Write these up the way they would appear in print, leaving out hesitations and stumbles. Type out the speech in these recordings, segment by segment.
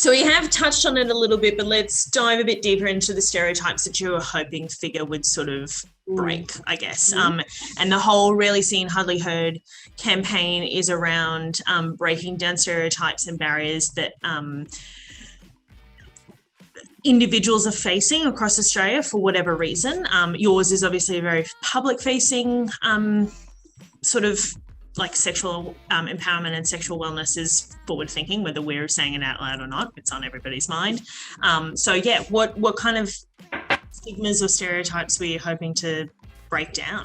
So we have touched on it a little bit, but let's dive a bit deeper into the stereotypes that you were hoping Figr would sort of break, I guess. And the whole Rarely Seen, Hardly Heard campaign is around breaking down stereotypes and barriers that individuals are facing across Australia for whatever reason. Yours is obviously a very public-facing sort of like sexual empowerment and sexual wellness is forward thinking, whether we're saying it out loud or not, it's on everybody's mind. So yeah, what kind of stigmas or stereotypes were you hoping to break down?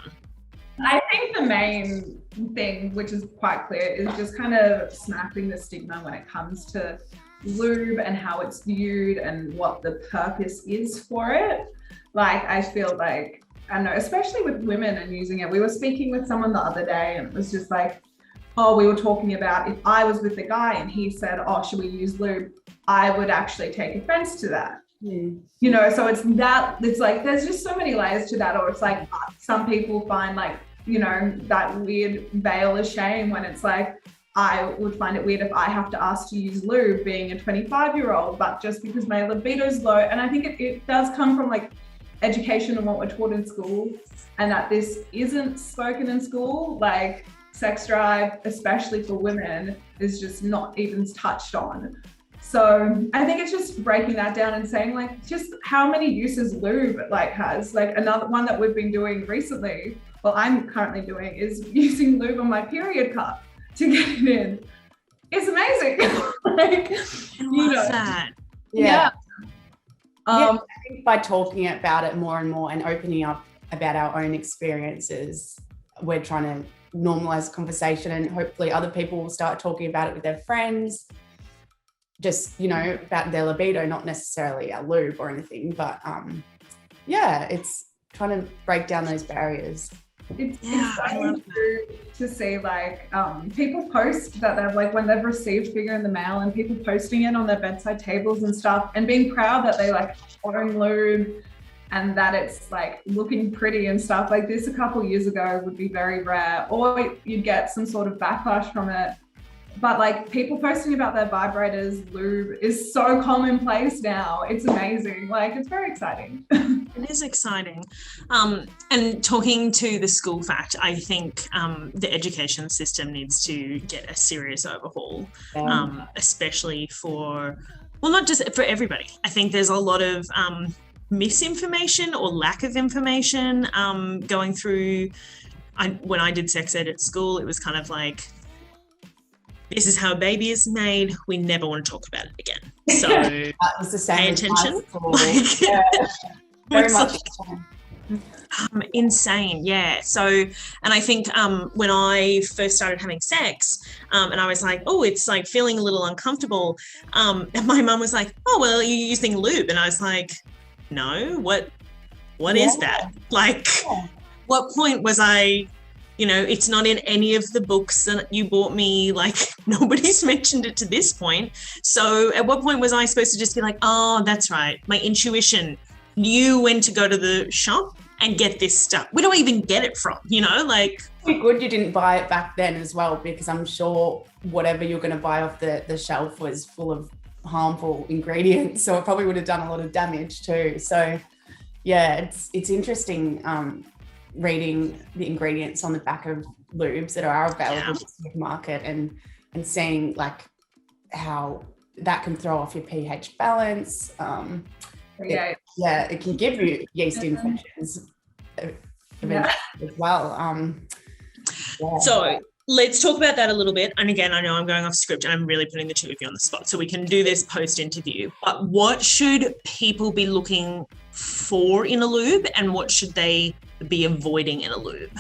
I think the main thing, which is quite clear, is just kind of snapping the stigma when it comes to lube and how it's viewed and what the purpose is for it. Like, I feel like, I don't know, especially with women and using it. We were speaking with someone the other day and it was just like, oh, we were talking about if I was with a guy and he said, oh, should we use lube? I would actually take offense to that. You know, so it's like, there's just so many layers to that. Or it's like, some people find like, you know, that weird veil of shame when it's like, I would find it weird if I have to ask to use lube being a 25-year-old, but just because my libido's low. And I think it does come from like education and what we're taught in school, and that this isn't spoken in school. Like sex drive, especially for women, is just not even touched on. So I think it's just breaking that down and saying like just how many uses lube like has. Like another one that we've been doing recently, well, I'm currently doing, is using lube on my period cup to get it in. It's amazing. Like, you know, that. Yeah. I think by talking about it more and more and opening up about our own experiences, we're trying to normalize the conversation, and hopefully other people will start talking about it with their friends, just, you know, about their libido, not necessarily a lube or anything, but yeah, it's trying to break down those barriers. It's exciting to see like people post that they've like when they've received Figr in the mail, and people posting it on their bedside tables and stuff, and being proud that they like own lube and that it's like looking pretty and stuff. Like this a couple years ago would be very rare, or you'd get some sort of backlash from it. But like people posting about their vibrators, lube is so commonplace now. It's amazing. Like it's very exciting. It is exciting. And talking to the school fact, I think the education system needs to get a serious overhaul, especially for, well, not just for everybody. I think there's a lot of misinformation or lack of information going through. When I did sex ed at school, it was kind of like, this is how a baby is made. We never want to talk about it again. So that was the same. Pay attention. Like, yeah, very much. Insane, yeah. So, and I think when I first started having sex, and I was like, oh, it's like feeling a little uncomfortable. And my mum was like, oh, well, are you using lube? And I was like, no, what is that? Like, what point was I? You know, it's not in any of the books that you bought me. Like, nobody's mentioned it to this point. So at what point was I supposed to just be like, oh, that's right, my intuition knew when to go to the shop and get this stuff? Where do I even get it from? You know, like... It's good you didn't buy it back then as well, because I'm sure whatever you're going to buy off the shelf was full of harmful ingredients. So it probably would have done a lot of damage too. So yeah, it's interesting reading the ingredients on the back of lubes that are available in the supermarket, and seeing like how that can throw off your pH balance. It can give you yeast infections as well. So let's talk about that a little bit. And again, I know I'm going off script and I'm really putting the two of you on the spot, so we can do this post-interview. But what should people be looking for in a lube, and what should they be avoiding in a lube?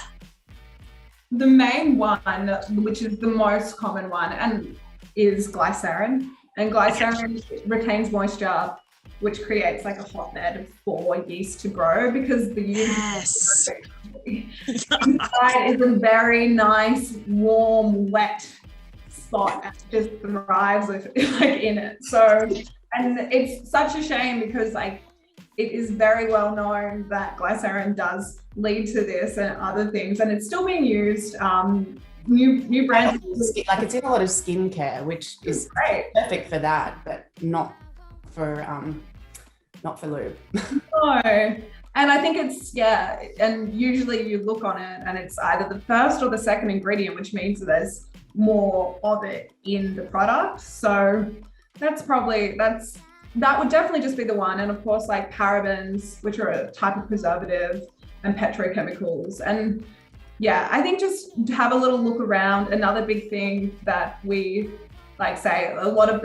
The main one, which is the most common one, and is glycerin. And glycerin retains moisture, which creates like a hotbed for yeast to grow, because the yeast inside is a very nice, warm, wet spot, and just thrives with like in it. So, and it's such a shame because like it is very well known that glycerin does lead to this and other things, and it's still being used new brands. Like it's in a lot of skincare, which is great. Perfect for that, but not for lube. No. And I think it's, and usually you look on it and it's either the first or the second ingredient, which means that there's more of it in the product. So that would definitely just be the one. And of course, like parabens, which are a type of preservative, and petrochemicals. And yeah, I think just have a little look around. Another big thing that we like say, a lot of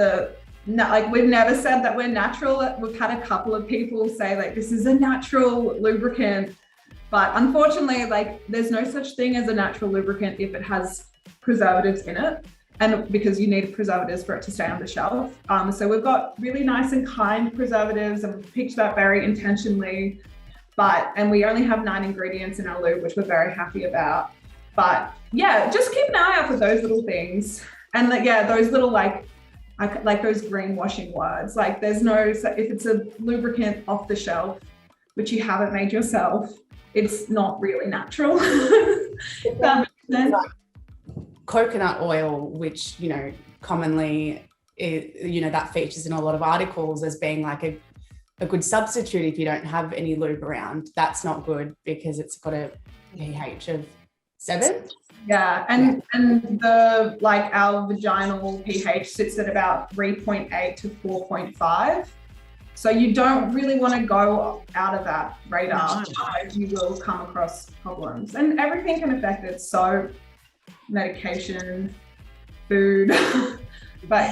we've never said that we're natural. We've had a couple of people say like, this is a natural lubricant, but unfortunately, like there's no such thing as a natural lubricant if it has preservatives in it, and because you need preservatives for it to stay on the shelf. So we've got really nice and kind preservatives, and we've picked that very intentionally, and we only have 9 ingredients in our lube, which we're very happy about. But yeah, just keep an eye out for those little things. And those little like those greenwashing words, like if it's a lubricant off the shelf, which you haven't made yourself, it's not really natural. That makes sense. Coconut oil, which, commonly, that features in a lot of articles as being like a good substitute if you don't have any lube around. That's not good because it's got a pH of 7. Yeah, and the our vaginal pH sits at about 3.8 to 4.5. So you don't really want to go out of that radar. You will come across problems, and everything can affect it. So medication, food, but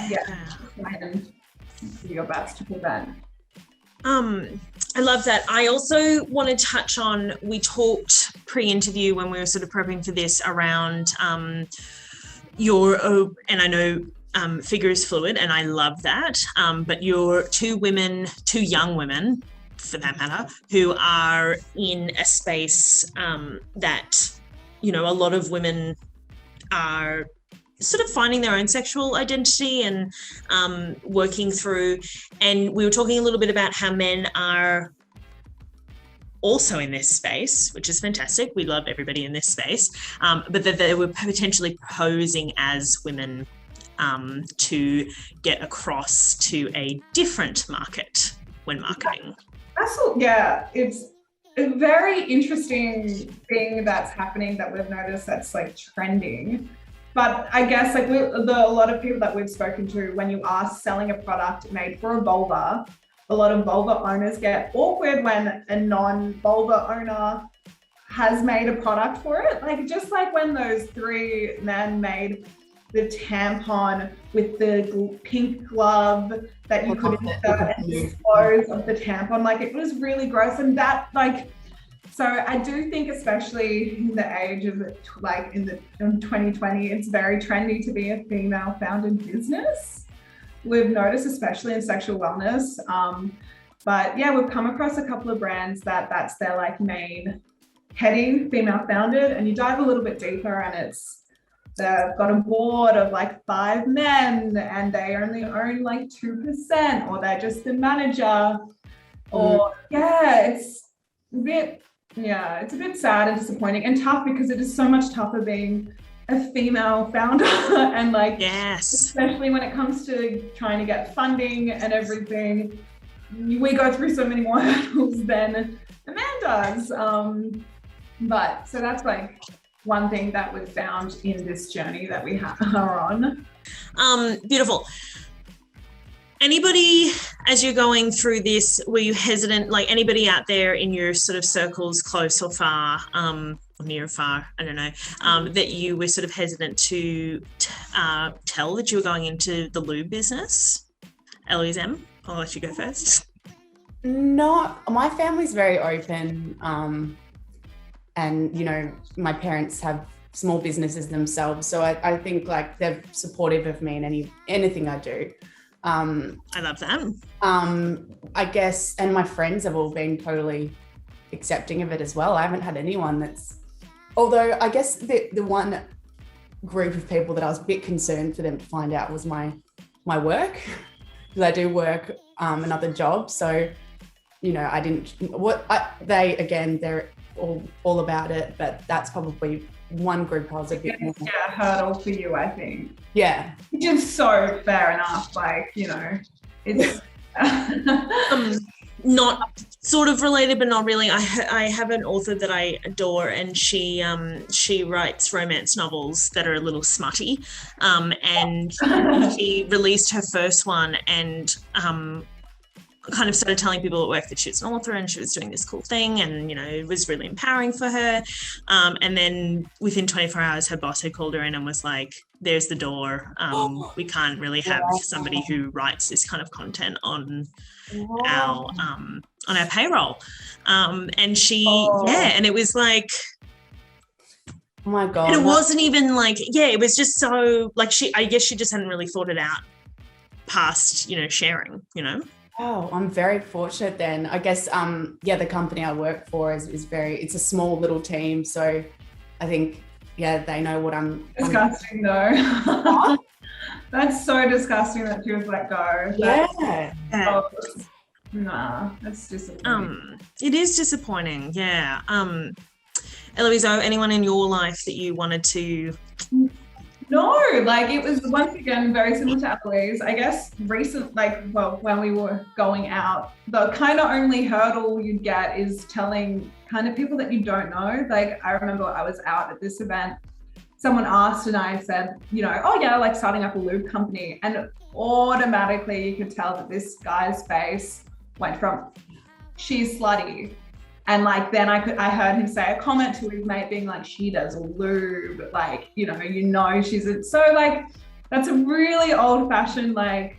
and do your best to prevent. I love that. I also want to touch on, we talked pre-interview when we were sort of prepping for this around and I know Figr is fluid, and I love that, but you're two young women for that matter, who are in a space that, a lot of women are sort of finding their own sexual identity and working through. And we were talking a little bit about how men are also in this space, which is fantastic. We love everybody in this space, but that they were potentially posing as women to get across to a different market when marketing. Absolutely, yeah. It's a very interesting thing that's happening that we've noticed that's like trending. But I guess like a lot of people that we've spoken to, when you are selling a product made for a vulva, a lot of vulva owners get awkward when a non-vulva owner has made a product for it. Like just like when those 3 men made the tampon with the pink glove that you could insert and dispose of the tampon. Like it was really gross. And that so I do think, especially in the age of in 2020, it's very trendy to be a female founded business. We've noticed, especially in sexual wellness. But yeah, we've come across a couple of brands that's their main heading, female founded, and you dive a little bit deeper and they've got a board of 5 men and they only own 2%, or they're just the manager. Or it's a bit sad and disappointing and tough, because it is so much tougher being a female founder and especially when it comes to trying to get funding and everything, we go through so many more hurdles than a man does. But so that's one thing that we've found in this journey that we are on. Beautiful. Anybody, as you're going through this, were you hesitant, anybody out there in your sort of circles, close or far, or near or far, I don't know, that you were sort of hesitant to tell that you were going into the lube business? Eloise M, I'll let you go first. No, my family's very open. And, my parents have small businesses themselves. So I think they're supportive of me in anything I do. I love that. I guess, and my friends have all been totally accepting of it as well. I haven't had anyone although I guess the one group of people that I was a bit concerned for them to find out was my work, because I do work another job. So, they're all about it, but that's probably one group I was a bit more. Yeah, hurdle for you, I think. Yeah. Which is so fair enough. Like, you know, it's not sort of related, but not really. I have an author that I adore, and she writes romance novels that are a little smutty, and she released her first one, and kind of started telling people at work that she was an author and she was doing this cool thing, and you know, it was really empowering for her, and then within 24 hours her boss had called her in and was like, there's the door, we can't really have somebody who writes this kind of content on our payroll, and she and it was like, oh my god, and it wasn't even like, it was just so like, I guess she just hadn't really thought it out past, you know, sharing, you know. Oh, I'm very fortunate then. I guess, the company I work for is it's a small little team. So I think, they know what I'm. Disgusting though. That's so disgusting that she was let go. Nah, that's disappointing. It is disappointing. Yeah. Eloise, anyone in your life that you wanted to? No, like it was once again very similar to Eloise. I guess when we were going out, the kind of only hurdle you'd get is telling kind of people that you don't know. Like I remember I was out at this event, someone asked and I said, you know, oh yeah, like starting up a lube company, and automatically you could tell that this guy's face went from she's slutty. And like, then I heard him say a comment to his mate being like, she does lube, like, you know, so like, that's a really old fashioned like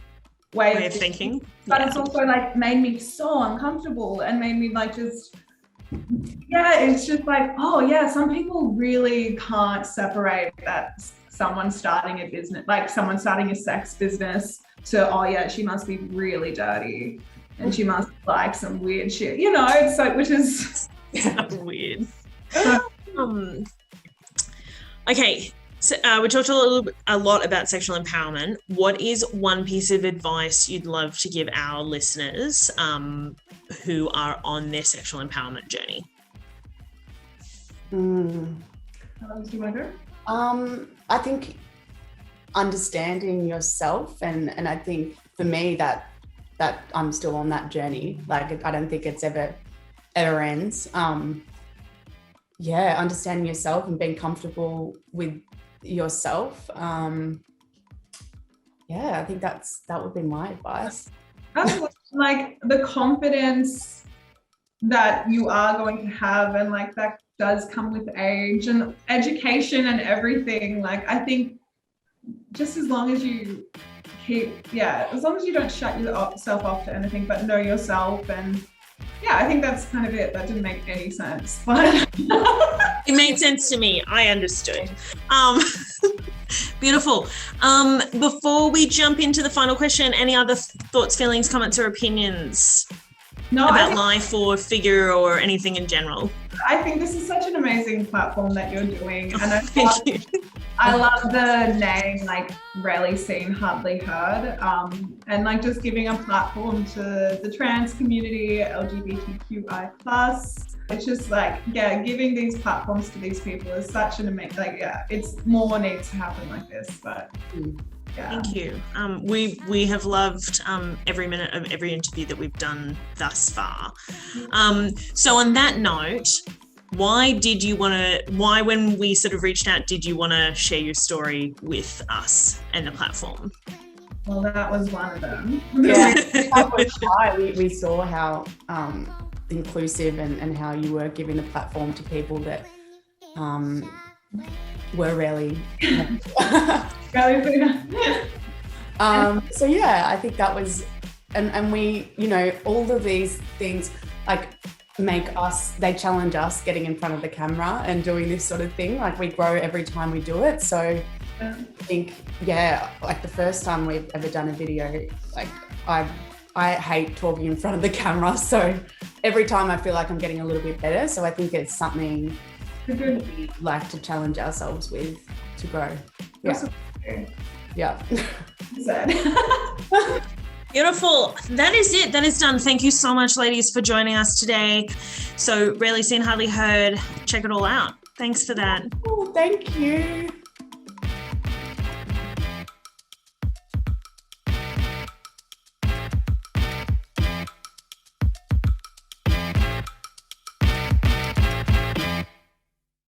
way of thinking. But it's also like made me so uncomfortable and made me like just, it's just like, some people really can't separate that someone starting a business, like someone starting a sex business to, she must be really dirty. And she must like some weird shit, you know, it's like, which is weird. Okay, so we talked a lot about sexual empowerment. What is one piece of advice you'd love to give our listeners who are on their sexual empowerment journey? Do you want to go? I think understanding yourself, and I think for me that I'm still on that journey. Like, I don't think it's ever ends. Understanding yourself and being comfortable with yourself. I think that would be my advice. Like the confidence that you are going to have, and like that does come with age and education and everything. Like, I think just as long as you as long as you don't shut yourself off to anything, but know yourself. And I think that's kind of it. That didn't make any sense, but it made sense to me. I understood. Beautiful. Before we jump into the final question, any other thoughts, feelings, comments, or opinions about life or Figr or anything in general? I think this is such an amazing platform that you're doing, and Thank you. I love the name, like rarely seen, hardly heard, and like just giving a platform to the trans community, LGBTQI+. It's just like, giving these platforms to these people is such an amazing, it's more needs to happen like this, but Thank you. We have loved every minute of every interview that we've done thus far. So on that note, why when we sort of reached out, did you want to share your story with us and the platform? Well, that was one of them. We saw how inclusive and how you were giving the platform to people that were rarely. I think that was, and we, you know, all of these things like they challenge us getting in front of the camera and doing this sort of thing. Like, we grow every time we do it. So I think, like the first time we've ever done a video, like I hate talking in front of the camera. So every time I feel like I'm getting a little bit better. So I think it's something we like to challenge ourselves with to grow. Beautiful. That is it. That is done. Thank you so much, ladies, for joining us today. So Rarely Seen, Hardly Heard. Check it all out. Thanks for that. Oh, thank you.